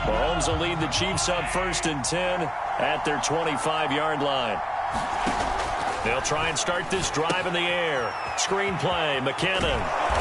Mahomes will lead the Chiefs up 1st and 10 at their 25-yard line. They'll try and start this drive in the air. Screen play, McKinnon.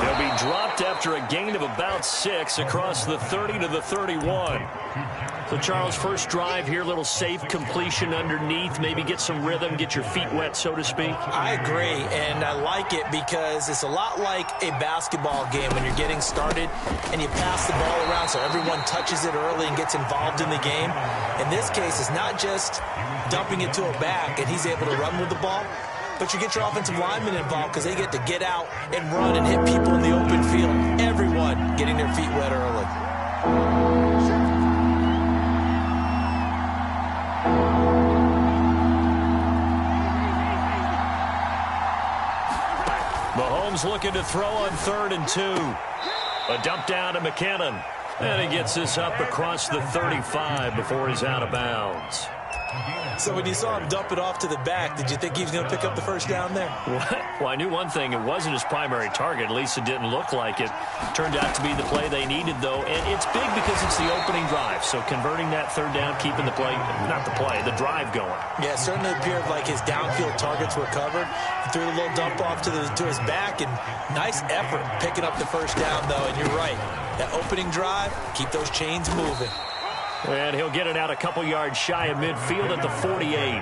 They'll be dropped after a gain of about 6 across the 30 to the 31. So, Charles, first drive here, little safe completion underneath, maybe get some rhythm, get your feet wet, so to speak. I agree, and I like it because it's a lot like a basketball game when you're getting started and you pass the ball around so everyone touches it early and gets involved in the game. In this case, it's not just dumping it to a back and he's able to run with the ball, but you get your offensive linemen involved because they get to get out and run and hit people in the open field. Everyone getting their feet wet early. Mahomes looking to throw on 3rd and 2. A dump down to McKinnon. And he gets this up across the 35 before he's out of bounds. So when you saw him dump it off to the back, did you think he was going to pick up the first down there? Well, I knew one thing. It wasn't his primary target. At least it didn't look like it. Turned out to be the play they needed, though. And it's big because it's the opening drive. So converting that 3rd down, keeping the play, not the play, the drive going. Yeah, it certainly appeared like his downfield targets were covered. He threw a little dump off to his back, and nice effort picking up the first down, though. And you're right. That opening drive, keep those chains moving. And he'll get it out a couple yards shy of midfield at the 48.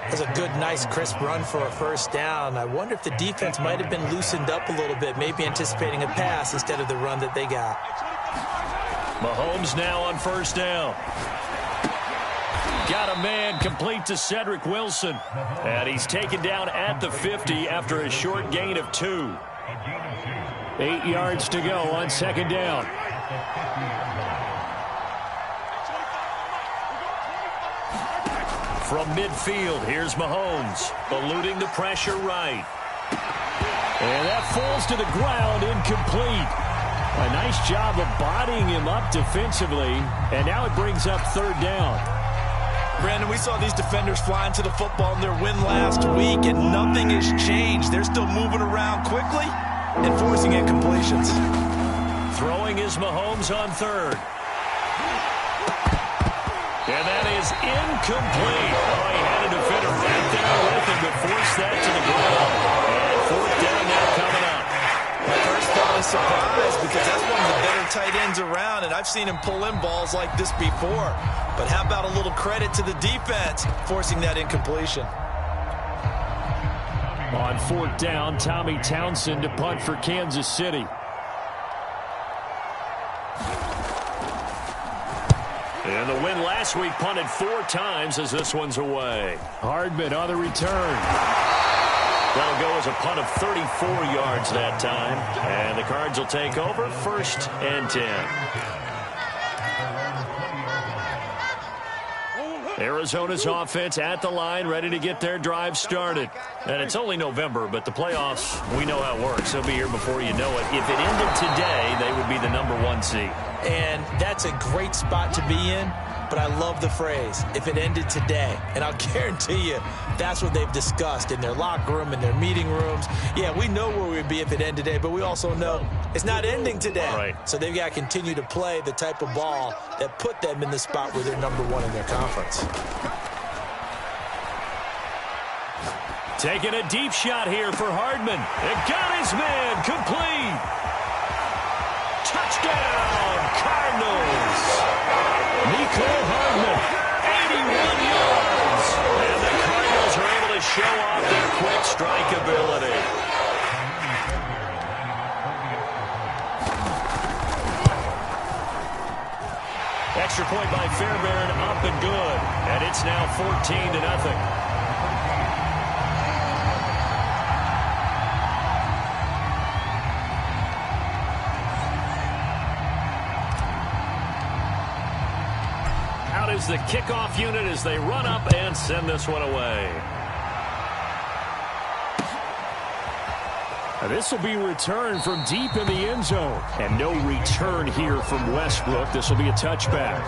That's a good, nice, crisp run for a first down. I wonder if the defense might have been loosened up a little bit, maybe anticipating a pass instead of the run that they got. Mahomes now on 1st down. Got a man complete to Cedric Wilson. And he's taken down at the 50 after a short gain of 2. 8 yards to go on 2nd down. From midfield, here's Mahomes, eluding the pressure right. And that falls to the ground, incomplete. A nice job of bodying him up defensively, and now it brings up 3rd down. Brandon, we saw these defenders flying to the football in their win last week, and nothing has changed. They're still moving around quickly and forcing incompletions. Throwing is Mahomes on 3rd. And that is incomplete. Oh, he had a defender right there with him to force that to the ground. And 4th down now coming up. My first thought is surprise because that's one of the better tight ends around, and I've seen him pull in balls like this before. But how about a little credit to the defense forcing that incompletion? On 4th down, Tommy Townsend to punt for Kansas City. And the win last week punted 4 times as this one's away. Hardman on the return. That'll go as a punt of 34 yards that time. And the Cards will take over 1st and 10. Arizona's offense at the line, ready to get their drive started. And it's only November, but the playoffs, we know how it works. They'll be here before you know it. If it ended today, they would be the #1 seed. And that's a great spot to be in, but I love the phrase, if it ended today. And I'll guarantee you, that's what they've discussed in their locker room, in their meeting rooms. Yeah, we know where we'd be if it ended today, but we also know it's not ending today. Right. So they've got to continue to play the type of ball that put them in the spot where they're #1 in their conference. Taking a deep shot here for Hardman. It got his man complete. Touchdown, Cardinals. Nico Hardman, 81 yards. And the Cardinals are able to show off their quick strike ability. Extra point by Fairbairn, up and good. And it's now 14-0. Is the kickoff unit as they run up and send this one away. Now this will be returned from deep in the end zone. And no return here from Westbrook. This will be a touchback.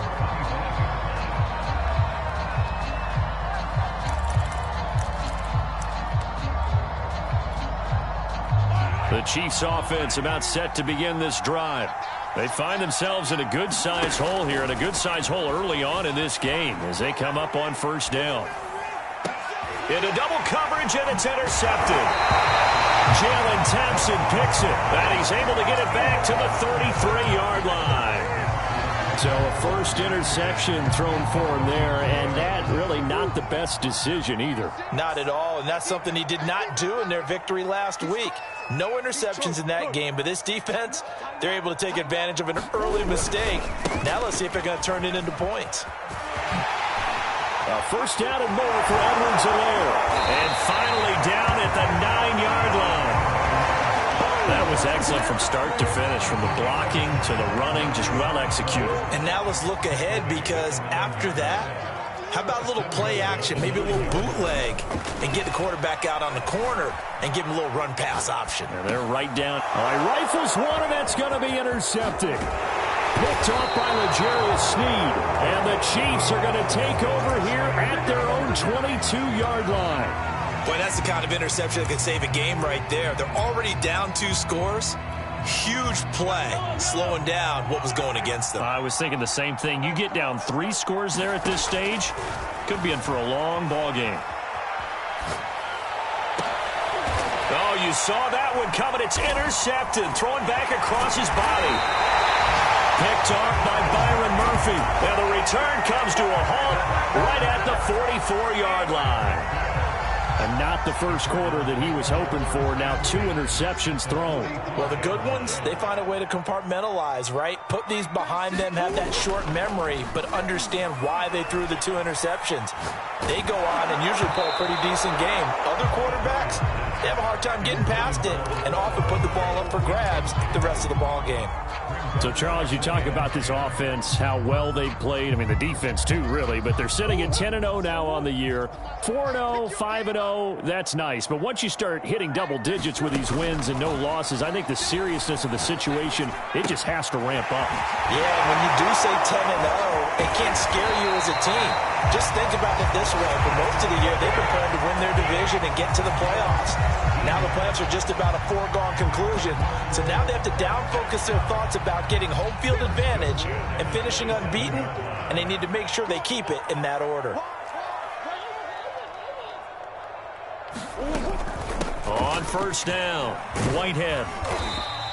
The Chiefs offense about set to begin this drive. They find themselves in a good-sized hole here, and a good-sized hole early on in this game as they come up on first down. Into double coverage, and it's intercepted. Jalen Thompson picks it, and he's able to get it back to the 33-yard line. So a first interception thrown for him there, and that really not the best decision either. Not at all, and that's something he did not do in their victory last week. No interceptions in that game, but this defense, they're able to take advantage of an early mistake. Now let's see if they're going to turn it into points. A first down and more for Edwards-Helaire. And finally down at the 9-yard line. That was excellent from start to finish, from the blocking to the running, just well executed. And now let's look ahead, because after that, how about a little play action, maybe a little bootleg, and get the quarterback out on the corner and give him a little run-pass option. And they're right down. All right, rifles one, and that's going to be intercepted. Picked off by L'Jarius Sneed. And the Chiefs are going to take over here at their own 22-yard line. Boy, that's the kind of interception that could save a game right there. They're already down 2 scores. Huge play, slowing down what was going against them. I was thinking the same thing. You get down 3 scores there at this stage, could be in for a long ball game. Oh, you saw that one coming. It's intercepted, throwing back across his body. Picked off by Byron Murphy. And the return comes to a halt right at the 44-yard line. And not the first quarter that he was hoping for. Now 2 interceptions thrown. Well, the good ones, they find a way to compartmentalize, right? Put these behind them, have that short memory, but understand why they threw the 2 interceptions. They go on and usually play a pretty decent game. Other quarterbacks, they have a hard time getting past it and often put the ball up for grabs the rest of the ball game. So, Charles, you talk about this offense, how well they've played. I mean, the defense, too, really. But they're sitting at 10-0 now on the year. 4-0, 5-0, that's nice. But once you start hitting double digits with these wins and no losses, I think the seriousness of the situation, it just has to ramp up. Yeah, when you do say 10-0, it can't scare you as a team. Just think about it this way. For most of the year, they've been playing to win their division and get to the playoffs. Now the playoffs are just about a foregone conclusion. So now they have to down-focus their thoughts about getting home field advantage and finishing unbeaten, and they need to make sure they keep it in that order. On first down, Whitehead.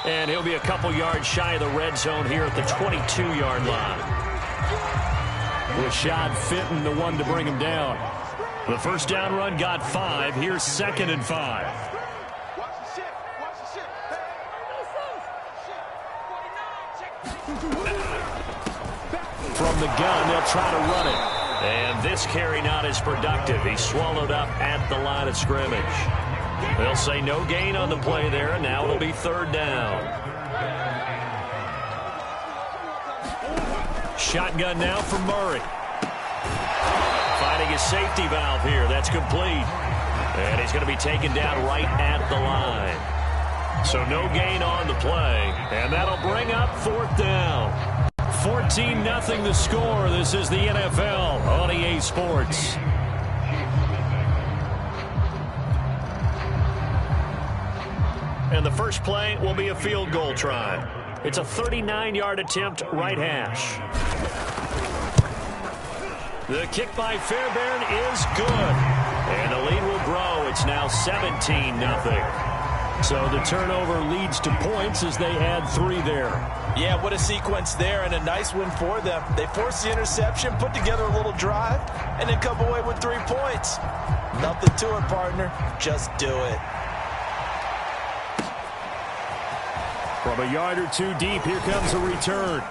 And he'll be a couple yards shy of the red zone here at the 22-yard line. Rashad Fenton, the one to bring him down. The first down run got 5. Here's 2nd and 5. From the gun, they'll try to run it. And this carry not as productive. He's swallowed up at the line of scrimmage. They'll say no gain on the play there. Now it'll be 3rd down. Shotgun now for Murray. Finding his safety valve here. That's complete. And he's going to be taken down right at the line. So no gain on the play. And that'll bring up 4th down. 14-0 the score. This is the NFL on EA Sports. And the first play will be a field goal try. It's a 39-yard attempt, right hash. The kick by Fairbairn is good. And the lead will grow. It's now 17-0. So the turnover leads to points as they add 3 there. Yeah, what a sequence there, and a nice win for them. They forced the interception, put together a little drive, and then come away with 3 points. Nothing to it, partner. Just do it. From a yard or 2 deep, here comes a return.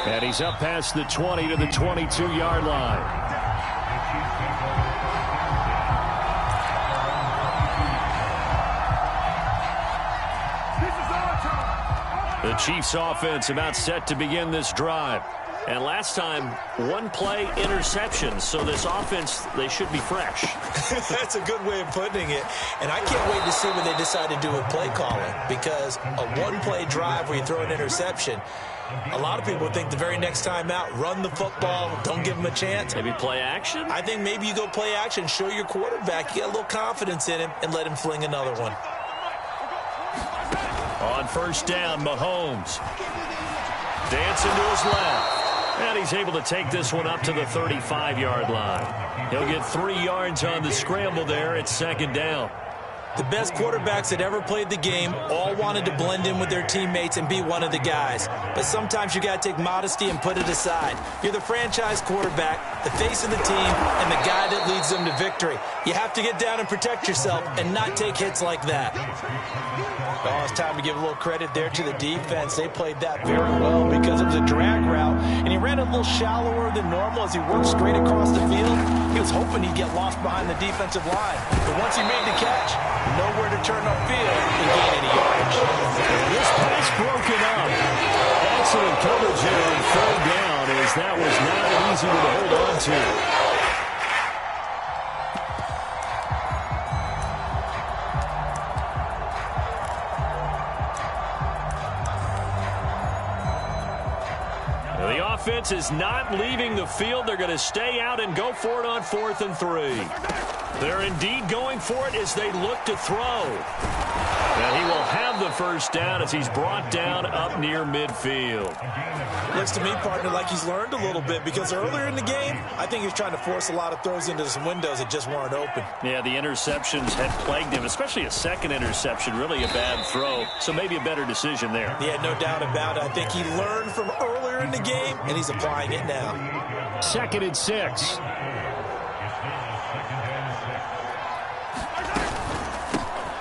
And he's up past the 20 to the 22-yard line. The Chiefs offense about set to begin this drive. And last time, 1 play interception. So this offense, they should be fresh. That's a good way of putting it. And I can't wait to see what they decide to do with play calling. Because a 1-play drive where you throw an interception, a lot of people think the very next time out, run the football, don't give them a chance. Maybe play action? I think maybe you go play action, show your quarterback, you get a little confidence in him, and let him fling another one. On On first down, Mahomes. Dancing to his left. And he's able to take this one up to the 35-yard line. He'll get 3 yards on the scramble there at second down. The best quarterbacks that ever played the game all wanted to blend in with their teammates and be one of the guys. But sometimes you got to take modesty and put it aside. You're the franchise quarterback, the face of the team, and the guy that leads them to victory. You have to get down and protect yourself and not take hits like that. Oh, it's time to give a little credit there to the defense. They played that very well because it was a drag route, and he ran a little shallower than normal as he worked straight across the field. He was hoping he'd get lost behind the defensive line. But once he made the catch, nowhere to turn upfield and gain any yardage. This pass broken up. Excellent coverage there on third down, as that was not an easy one to hold on to. The offense is not leaving the field. They're going to stay out and go for it on 4th and 3. They're indeed going for it as they look to throw. And he will have the first down as he's brought down up near midfield. Looks to me, partner, like he's learned a little bit because earlier in the game, I think he was trying to force a lot of throws into some windows that just weren't open. Yeah, the interceptions had plagued him, especially a second interception, really a bad throw. So maybe a better decision there. Yeah, no doubt about it. I think he learned from earlier in the game, and he's applying it now. 2nd and 6.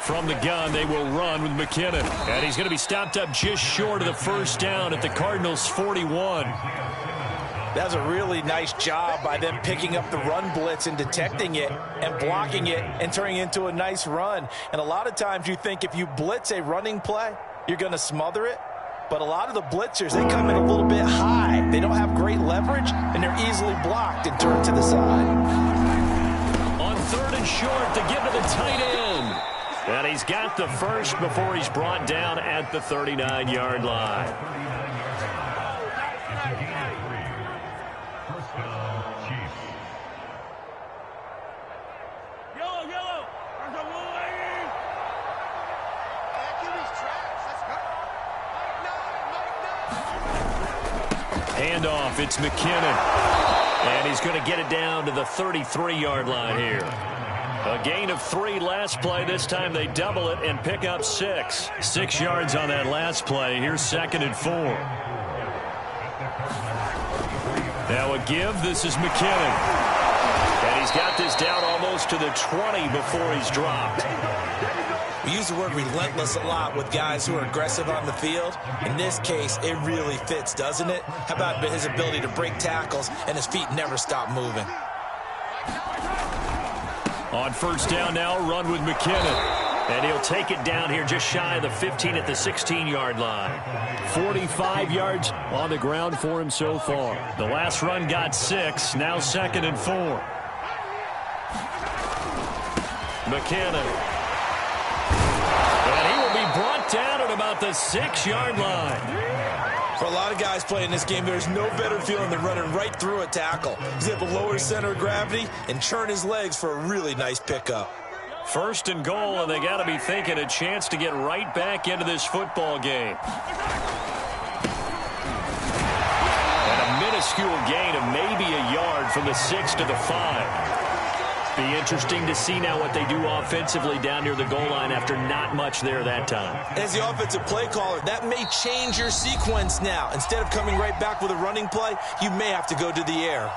From the gun, they will run with McKinnon. And he's going to be stopped up just short of the first down at the Cardinals' 41. That's a really nice job by them picking up the run blitz and detecting it and blocking it and turning it into a nice run. And a lot of times you think if you blitz a running play, you're going to smother it. But a lot of the blitzers, they come in a little bit high. They don't have great leverage, and they're easily blocked and turned to the side. On 3rd and short to get to the tight end. And he's got the first before he's brought down at the 39-yard line. Handoff, it's McKinnon. And he's going to get it down to the 33-yard line here. A gain of 3 last play. This time they double it and pick up 6. 6 yards on that last play. Here's 2nd and 4. Now a give. This is McKinnon. And he's got this down almost to the 20 before he's dropped. We use the word relentless a lot with guys who are aggressive on the field. In this case, it really fits, doesn't it? How about his ability to break tackles and his feet never stop moving? On first down now, run with McKinnon. And he'll take it down here just shy of the 15 at the 16-yard line. 45 yards on the ground for him so far. The last run got 6, now 2nd and 4. McKinnon. And he will be brought down at about the 6-yard line. For a lot of guys playing this game, there's no better feeling than running right through a tackle. He's able to lower his center of gravity and churn his legs for a really nice pickup. 1st and goal, and they got to be thinking a chance to get right back into this football game. And a minuscule gain of maybe a yard from the 6 to the 5. Be interesting to see now what they do offensively down near the goal line after not much there that time. As the offensive play caller, that may change your sequence now. Instead of coming right back with a running play, you may have to go to the air.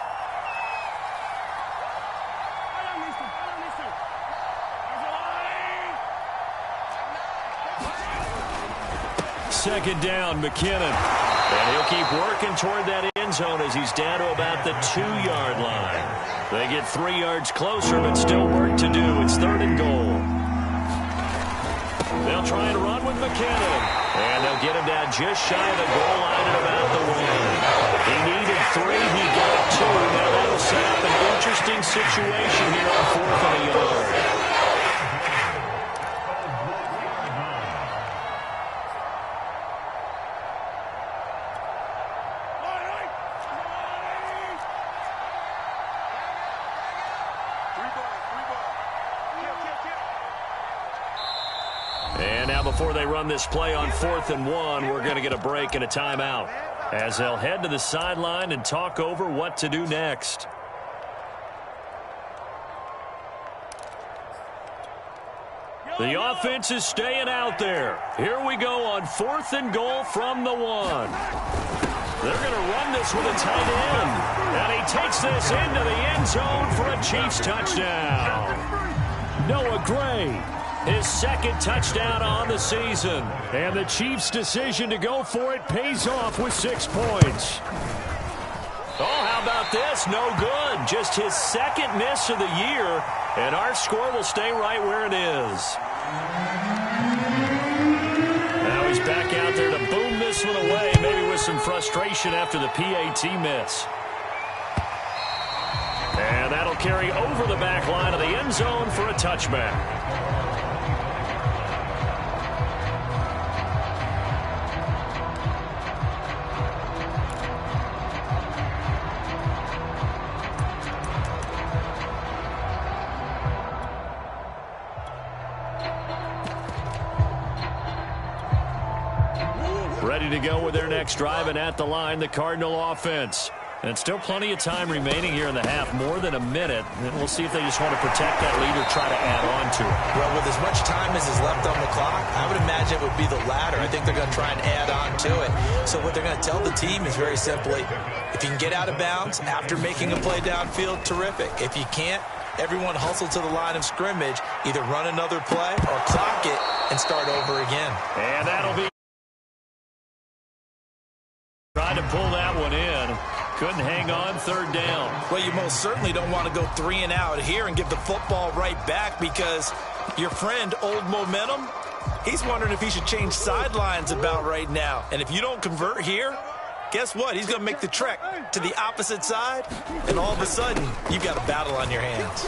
Second down, McKinnon. And he'll keep working toward that end zone as he's down to about the 2-yard line. They get 3 yards closer, but still work to do. It's 3rd and goal. They'll try and run with McKinnon. And they'll get him down just shy of the goal line at about the 1. He needed 3. He got 2. Now that'll set up an interesting situation here on 4th and a yard. before they run this play on 4th and 1, we're going to get a break and a timeout as they'll head to the sideline and talk over what to do next. The offense is staying out there. Here we go on 4th and goal from the 1. They're going to run this with a tight end. And he takes this into the end zone for a Chiefs touchdown. Noah Gray, his 2nd touchdown on the season. And the Chiefs' decision to go for it pays off with 6 points. Oh, how about this? No good. Just his 2nd miss of the year. And our score will stay right where it is. Now he's back out there to boom this one away, maybe with some frustration after the PAT miss. And that'll carry over the back line of the end zone for a touchback. Ready to go with their next drive, and at the line, the Cardinal offense. And still plenty of time remaining here in the half, more than a minute. And we'll see if they just want to protect that lead or try to add on to it. Well, with as much time as is left on the clock, I would imagine it would be the latter. I think they're going to try and add on to it. So what they're going to tell the team is very simply, if you can get out of bounds after making a play downfield, terrific. If you can't, everyone hustle to the line of scrimmage, either run another play or clock it and start over again. And that'll be trying to pull that one in. Couldn't hang on, 3rd down. Well, you most certainly don't want to go 3 and out here and give the football right back, because your friend, Old Momentum, he's wondering if he should change sidelines about right now. And if you don't convert here, guess what? He's going to make the trek to the opposite side, and all of a sudden, you've got a battle on your hands.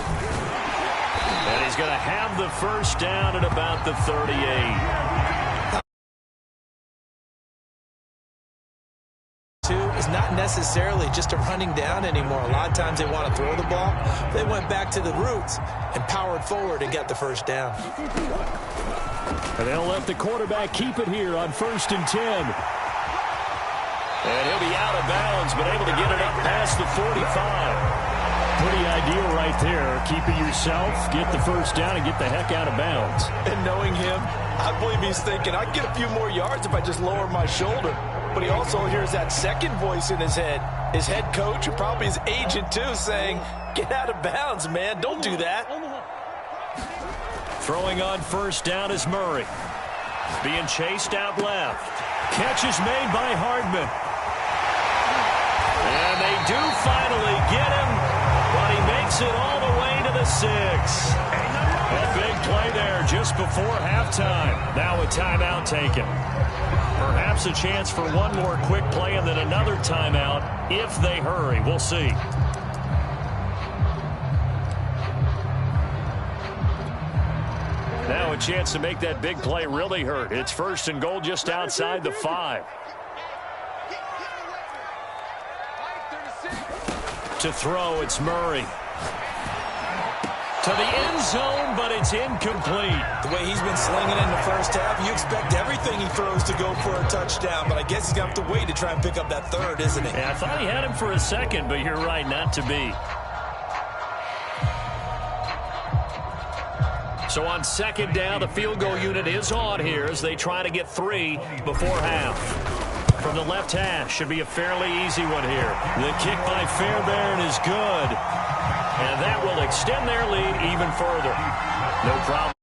And he's going to have the 1st down at about the 38. Is not necessarily just a running down anymore. A lot of times they want to throw the ball. They went back to the roots and powered forward and got the 1st down. And they'll let the quarterback keep it here on 1st and 10. And he'll be out of bounds, but able to get it up past the 45. Pretty ideal right there. Keep it yourself, get the 1st down, and get the heck out of bounds. And knowing him, I believe he's thinking, I can get a few more yards if I just lower my shoulder. But he also hears that second voice in his head. His head coach, and probably his agent too, saying, get out of bounds, man. Don't do that. Throwing on 1st down is Murray. Being chased out left. Catch is made by Hardman. And they do finally get him, but he makes it all the way to the 6. A big play there just before halftime. Now a timeout taken. Perhaps a chance for one more quick play and then another timeout if they hurry. We'll see. Now a chance to make that big play really hurt. It's 1st and goal just outside the 5. To throw, it's Murray. To the end zone, but it's incomplete. The way he's been slinging in the 1st half, you expect everything he throws to go for a touchdown, but I guess he's going to have to wait to try and pick up that 3rd, isn't he? Yeah, I thought he had him for a second, but you're right, not to be. So on 2nd down, the field goal unit is on here as they try to get 3 before half. From the left hash, should be a fairly easy one here. The kick by Fairbairn is good. And that will extend their lead even further. No problem.